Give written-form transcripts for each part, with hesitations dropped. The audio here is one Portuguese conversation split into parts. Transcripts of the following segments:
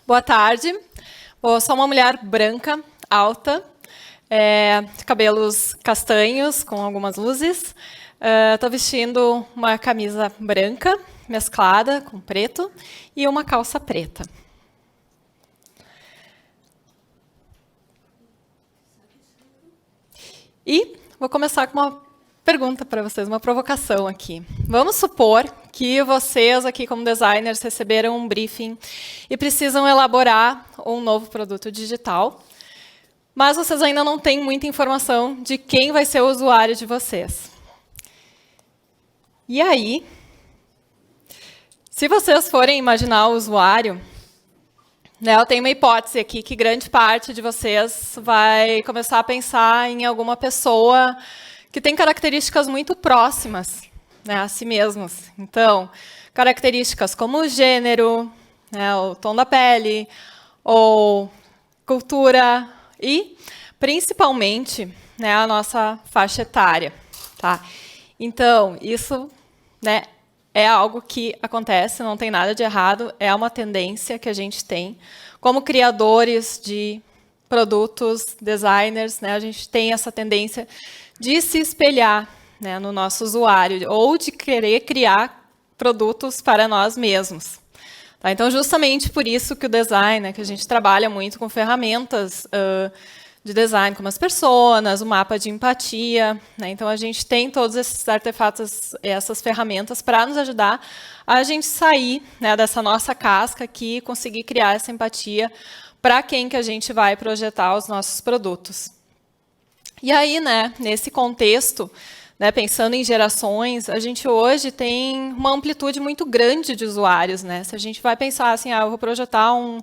Boa tarde. Eu sou uma mulher branca, alta, cabelos castanhos com algumas luzes. Estou vestindo uma camisa branca mesclada com preto e uma calça preta. E vou começar com uma pergunta para vocês, uma provocação aqui. Vamos supor que vocês aqui como designers receberam um briefing e precisam elaborar um novo produto digital, mas vocês ainda não têm muita informação de quem vai ser o usuário de vocês. E aí, se vocês forem imaginar o usuário, eu tenho uma hipótese aqui que grande parte de vocês vai começar a pensar em alguma pessoa que tem características muito próximas, a si mesmos. Então, características como o gênero, o tom da pele, ou cultura e, principalmente, a nossa faixa etária. Tá? Então, isso é algo que acontece, não tem nada de errado, é uma tendência que a gente tem. Como criadores de produtos, designers, a gente tem essa tendência de se espelhar no nosso usuário, ou de querer criar produtos para nós mesmos. Tá? Então, justamente por isso que o design, que a gente trabalha muito com ferramentas de design, como as personas, o mapa de empatia. Então, a gente tem todos esses artefatos, essas ferramentas para nos ajudar a gente sair dessa nossa casca aqui e conseguir criar essa empatia para quem que a gente vai projetar os nossos produtos. E aí, nesse contexto, pensando em gerações, a gente hoje tem uma amplitude muito grande de usuários. Se a gente vai pensar assim, eu vou projetar um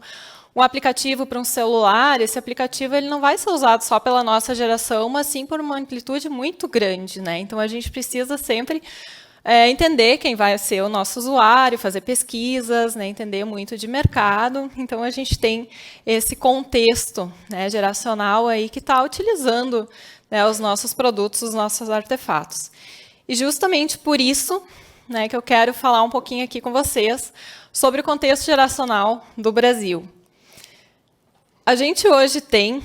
aplicativo para um celular, esse aplicativo ele não vai ser usado só pela nossa geração, mas sim por uma amplitude muito grande. Então, a gente precisa sempre entender quem vai ser o nosso usuário, fazer pesquisas, entender muito de mercado. Então, a gente tem esse contexto geracional aí que está utilizando os nossos produtos, os nossos artefatos. E justamente por isso que eu quero falar um pouquinho aqui com vocês sobre o contexto geracional do Brasil. A gente hoje tem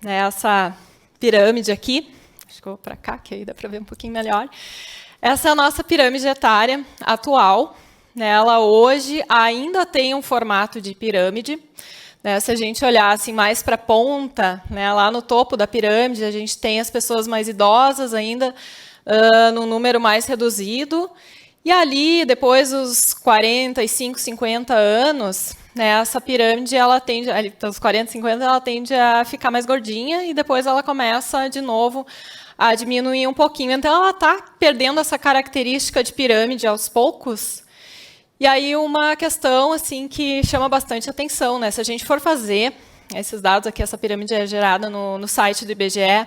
essa pirâmide aqui, acho que eu vou para cá, que aí dá para ver um pouquinho melhor. Essa é a nossa pirâmide etária atual. Ela hoje ainda tem um formato de pirâmide. Se a gente olhar assim, mais para a ponta, lá no topo da pirâmide, a gente tem as pessoas mais idosas ainda, num número mais reduzido. E ali, depois dos 45, 50 anos, essa pirâmide, ela tende, dos 40, 50, ela tende a ficar mais gordinha e depois ela começa, de novo, a diminuir um pouquinho. Então, ela está perdendo essa característica de pirâmide aos poucos. E aí, uma questão assim, que chama bastante atenção. Se a gente for fazer, esses dados aqui, essa pirâmide é gerada no site do IBGE,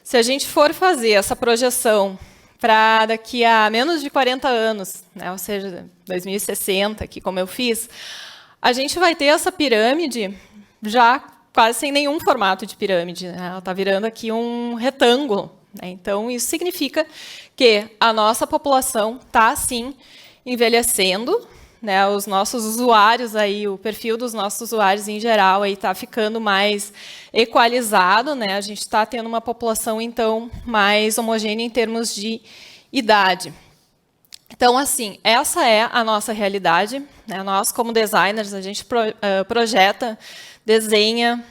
se a gente for fazer essa projeção para daqui a menos de 40 anos, ou seja, 2060, aqui como eu fiz, a gente vai ter essa pirâmide já quase sem nenhum formato de pirâmide. Ela está virando aqui um retângulo. Então, isso significa que a nossa população está, sim, envelhecendo. Os nossos usuários, aí, o perfil dos nossos usuários em geral está ficando mais equalizado. A gente está tendo uma população, então, mais homogênea em termos de idade. Então, assim, essa é a nossa realidade. Nós, como designers, a gente projeta, desenha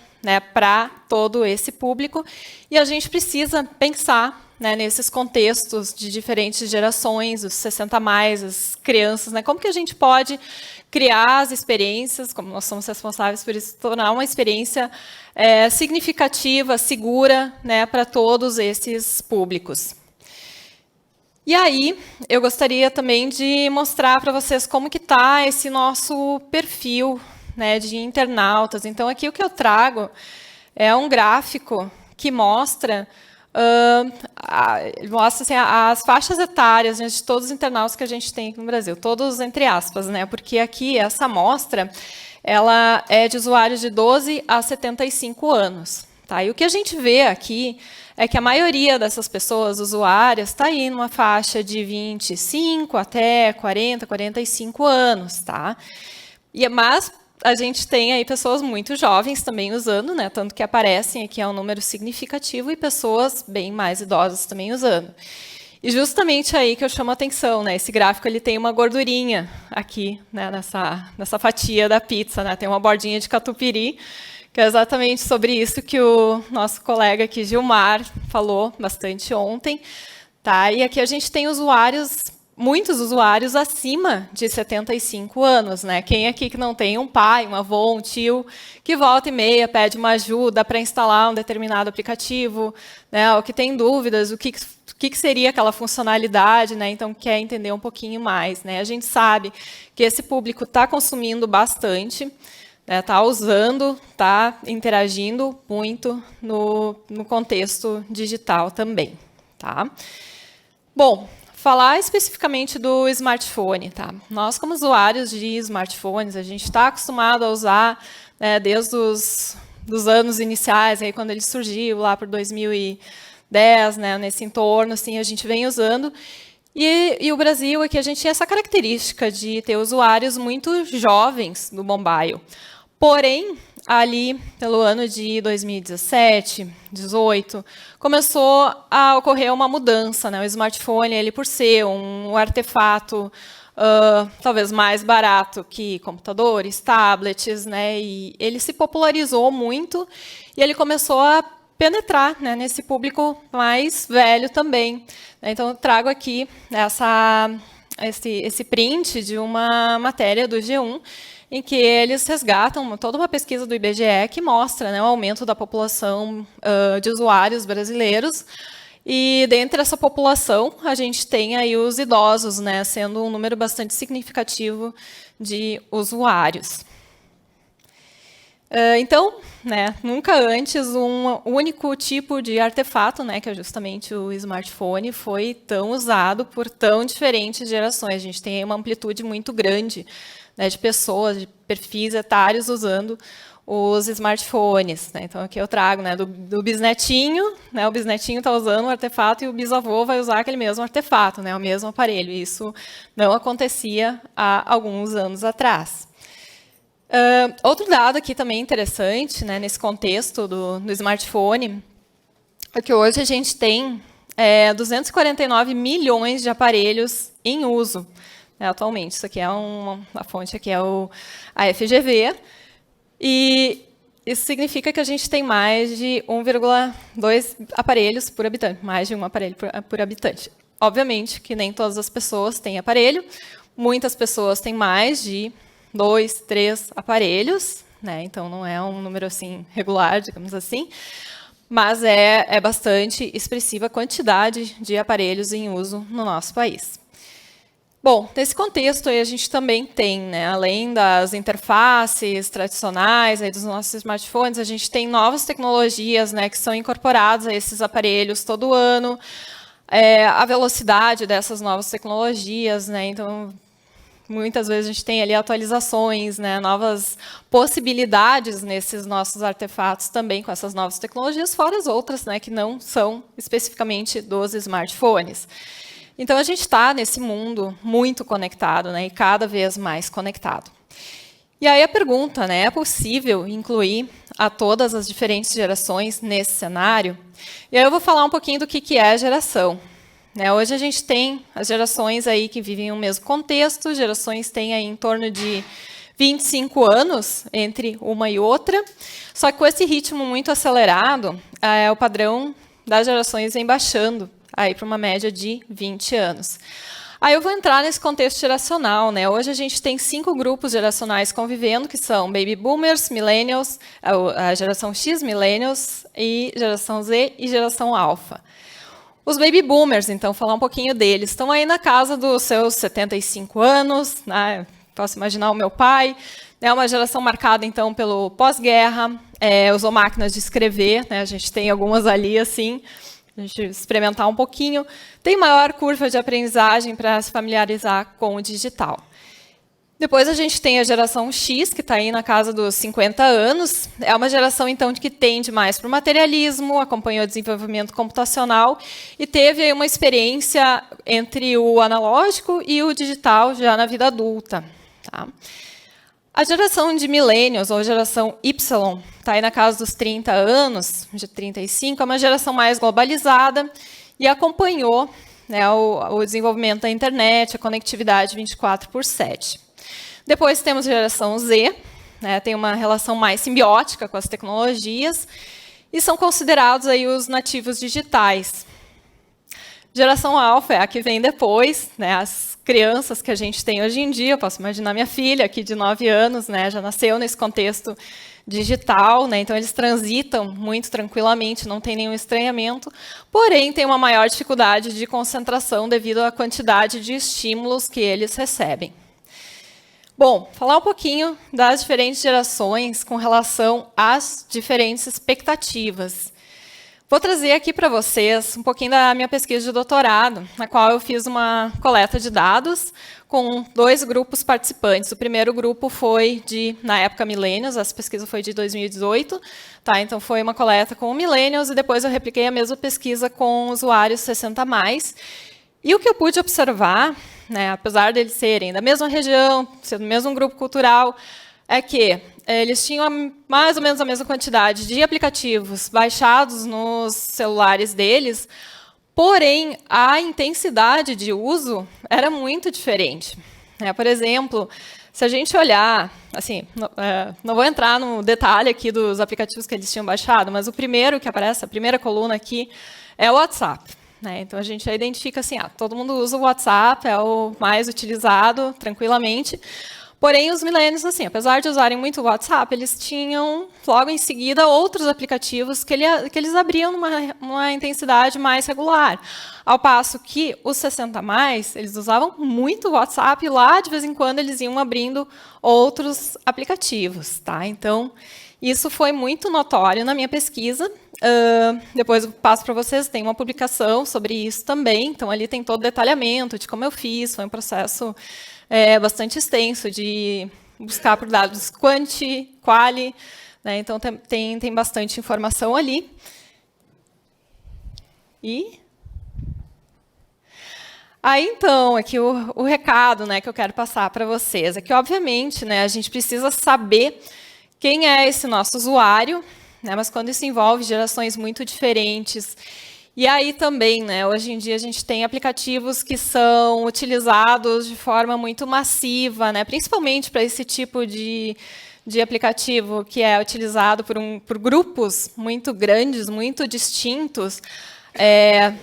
para todo esse público e a gente precisa pensar nesses contextos de diferentes gerações, os 60+, as crianças, como que a gente pode criar as experiências, como nós somos responsáveis por isso, tornar uma experiência significativa, segura, para todos esses públicos. E aí, eu gostaria também de mostrar para vocês como que está esse nosso perfil de internautas. Então, aqui o que eu trago é um gráfico que mostra assim, as faixas etárias de todos os internautas que a gente tem aqui no Brasil, todos entre aspas, porque aqui essa amostra ela é de usuários de 12 a 75 anos. Tá? E o que a gente vê aqui é que a maioria dessas pessoas usuárias está aí numa faixa de 25 até 40, 45 anos, tá? Mas a gente tem aí pessoas muito jovens também usando, né? Tanto que aparecem aqui é um número significativo e pessoas bem mais idosas também usando. E justamente aí que eu chamo a atenção, né? Esse gráfico ele tem uma gordurinha aqui, né? Nessa fatia da pizza, né? Tem uma bordinha de catupiry, que é exatamente sobre isso que o nosso colega aqui, Gilmar, falou bastante ontem. Tá? E aqui a gente tem muitos usuários acima de 75 anos. Né? Quem aqui que não tem um pai, um avô, um tio, que volta e meia pede uma ajuda para instalar um determinado aplicativo, né? Ou que tem dúvidas, o que seria aquela funcionalidade, né? Então quer entender um pouquinho mais. Né? A gente sabe que esse público está consumindo bastante, está usando, está interagindo muito no contexto digital também. Tá? Bom, falar especificamente do smartphone. Tá? Nós, como usuários de smartphones, a gente está acostumado a usar, né, desde os anos iniciais, aí, quando ele surgiu, lá por 2010, né, nesse entorno, assim, a gente vem usando. E o Brasil, aqui, a gente tinha essa característica de ter usuários muito jovens no mobile. Porém, ali pelo ano de 2017, 2018, começou a ocorrer uma mudança. Né? O smartphone, ele, por ser um artefato talvez mais barato que computadores, tablets, né? E ele se popularizou muito e ele começou a penetrar, né, nesse público mais velho também. Então, eu trago aqui esse print de uma matéria do G1, em que eles resgatam toda uma pesquisa do IBGE que mostra, né, o aumento da população de usuários brasileiros. E dentre essa população, a gente tem aí os idosos, né, sendo um número bastante significativo de usuários. Então, né, nunca antes um único tipo de artefato, né, que é justamente o smartphone, foi tão usado por tão diferentes gerações. A gente tem uma amplitude muito grande, né, de pessoas, de perfis etários usando os smartphones. Né? Então, aqui eu trago, né, do bisnetinho, né, o bisnetinho está usando o artefato e o bisavô vai usar aquele mesmo artefato, né, o mesmo aparelho. Isso não acontecia há alguns anos atrás. Outro dado aqui também interessante, né, nesse contexto do smartphone, é que hoje a gente tem 249 milhões de aparelhos em uso, né, atualmente. Isso aqui é a fonte aqui é a FGV, e isso significa que a gente tem mais de 1,2 aparelhos por habitante, mais de um aparelho por habitante. Obviamente que nem todas as pessoas têm aparelho, muitas pessoas têm mais de 2, 3 aparelhos, né? Então não é um número assim regular, digamos assim, mas é bastante expressiva a quantidade de aparelhos em uso no nosso país. Bom, nesse contexto aí a gente também tem, né, além das interfaces tradicionais aí dos nossos smartphones, a gente tem novas tecnologias, né, que são incorporadas a esses aparelhos todo ano, a velocidade dessas novas tecnologias, né, então muitas vezes a gente tem ali atualizações, né, novas possibilidades nesses nossos artefatos também com essas novas tecnologias, fora as outras, né, que não são especificamente dos smartphones. Então, a gente está nesse mundo muito conectado, né, e cada vez mais conectado. E aí a pergunta, né, é possível incluir a todas as diferentes gerações nesse cenário? E aí eu vou falar um pouquinho do que é geração. Né, hoje a gente tem as gerações aí que vivem o mesmo contexto, gerações têm aí em torno de 25 anos entre uma e outra, só que com esse ritmo muito acelerado, o padrão das gerações vem baixando aí para uma média de 20 anos. Aí eu vou entrar nesse contexto geracional. Né? Hoje a gente tem 5 grupos geracionais convivendo, que são Baby Boomers, Millennials, a geração X, Millennials, e geração Z e geração Alpha. Os Baby Boomers, então, falar um pouquinho deles, estão aí na casa dos seus 75 anos, né? Posso imaginar o meu pai, é uma geração marcada, então, pelo pós-guerra, usou máquinas de escrever, né? A gente tem algumas ali, assim, a gente experimentar um pouquinho, tem maior curva de aprendizagem para se familiarizar com o digital. Depois a gente tem a geração X, que está aí na casa dos 50 anos. É uma geração, então, que tende mais para o materialismo, acompanhou o desenvolvimento computacional e teve aí uma experiência entre o analógico e o digital já na vida adulta. Tá? A geração de millennials, ou geração Y, está aí na casa dos 30 anos, de 35, é uma geração mais globalizada e acompanhou, né, o desenvolvimento da internet, a conectividade 24/7. Depois temos a geração Z, né, tem uma relação mais simbiótica com as tecnologias, e são considerados aí os nativos digitais. Geração alfa é a que vem depois, né, as crianças que a gente tem hoje em dia, eu posso imaginar minha filha, aqui de 9 anos, né, já nasceu nesse contexto digital, né, então eles transitam muito tranquilamente, não tem nenhum estranhamento, porém tem uma maior dificuldade de concentração devido à quantidade de estímulos que eles recebem. Bom, falar um pouquinho das diferentes gerações com relação às diferentes expectativas. Vou trazer aqui para vocês um pouquinho da minha pesquisa de doutorado, na qual eu fiz uma coleta de dados com 2 grupos participantes. O primeiro grupo foi na época, millennials, essa pesquisa foi de 2018, tá? Então foi uma coleta com millennials e depois eu repliquei a mesma pesquisa com usuários 60+. E o que eu pude observar, né, apesar deles serem da mesma região, ser do mesmo grupo cultural, é que eles tinham mais ou menos a mesma quantidade de aplicativos baixados nos celulares deles, porém, a intensidade de uso era muito diferente. Por exemplo, se a gente olhar, assim, não vou entrar no detalhe aqui dos aplicativos que eles tinham baixado, mas o primeiro que aparece, a primeira coluna aqui, é o WhatsApp. Então, a gente já identifica assim, todo mundo usa o WhatsApp, é o mais utilizado, tranquilamente. Porém, os millennials, assim, apesar de usarem muito o WhatsApp, eles tinham, logo em seguida, outros aplicativos que eles abriam numa intensidade mais regular. Ao passo que os 60+, eles usavam muito o WhatsApp e lá, de vez em quando, eles iam abrindo outros aplicativos. Tá? Então, isso foi muito notório na minha pesquisa. Depois eu passo para vocês, tem uma publicação sobre isso também. Então, ali tem todo o detalhamento de como eu fiz. Foi um processo bastante extenso de buscar por dados quanti, quali. Né? Então, tem bastante informação ali. E aí, então, aqui o recado, né, que eu quero passar para vocês é que, obviamente, né, a gente precisa saber quem é esse nosso usuário, né, mas quando isso envolve gerações muito diferentes. E aí também, né, hoje em dia, a gente tem aplicativos que são utilizados de forma muito massiva, né, principalmente para esse tipo de aplicativo que é utilizado por grupos muito grandes, muito distintos,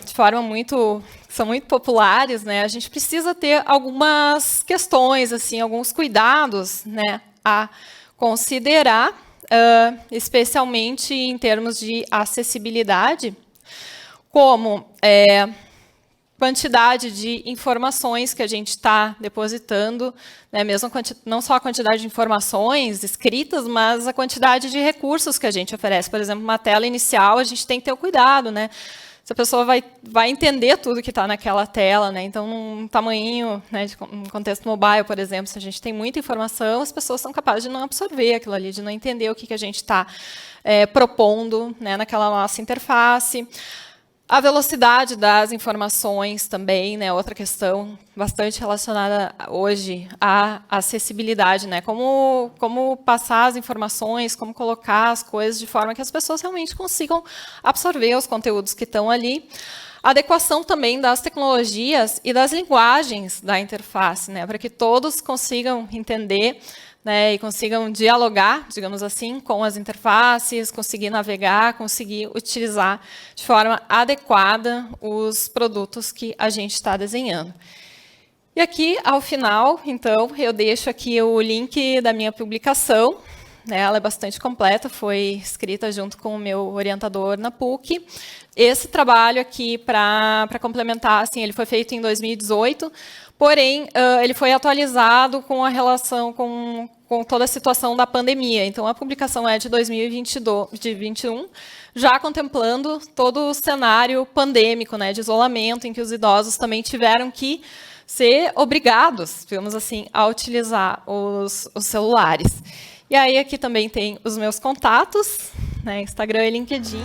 de forma são muito populares, né, a gente precisa ter algumas questões, assim, alguns cuidados, né, a considerar, especialmente em termos de acessibilidade, como quantidade de informações que a gente está depositando, né, mesmo não só a quantidade de informações escritas, mas a quantidade de recursos que a gente oferece. Por exemplo, uma tela inicial, a gente tem que ter o cuidado, né? Se a pessoa vai entender tudo que está naquela tela, né? Então, num tamanho, né, um contexto mobile, por exemplo, se a gente tem muita informação, as pessoas são capazes de não absorver aquilo ali, de não entender o que a gente está propondo, né, naquela nossa interface. A velocidade das informações também, né, outra questão bastante relacionada hoje à acessibilidade, né, como passar as informações, como colocar as coisas de forma que as pessoas realmente consigam absorver os conteúdos que estão ali. A adequação também das tecnologias e das linguagens da interface, né, para que todos consigam entender, né, e consigam dialogar, digamos assim, com as interfaces, conseguir navegar, conseguir utilizar de forma adequada os produtos que a gente está desenhando. E aqui, ao final, então, eu deixo aqui o link da minha publicação. Né, ela é bastante completa, foi escrita junto com o meu orientador na PUC. Esse trabalho aqui, para complementar, assim, ele foi feito em 2018, porém, ele foi atualizado com a relação com toda a situação da pandemia. Então, a publicação é de 2021, já contemplando todo o cenário pandêmico, né, de isolamento, em que os idosos também tiveram que ser obrigados, digamos assim, a utilizar os celulares. E aí aqui também tem os meus contatos, né, Instagram e LinkedIn.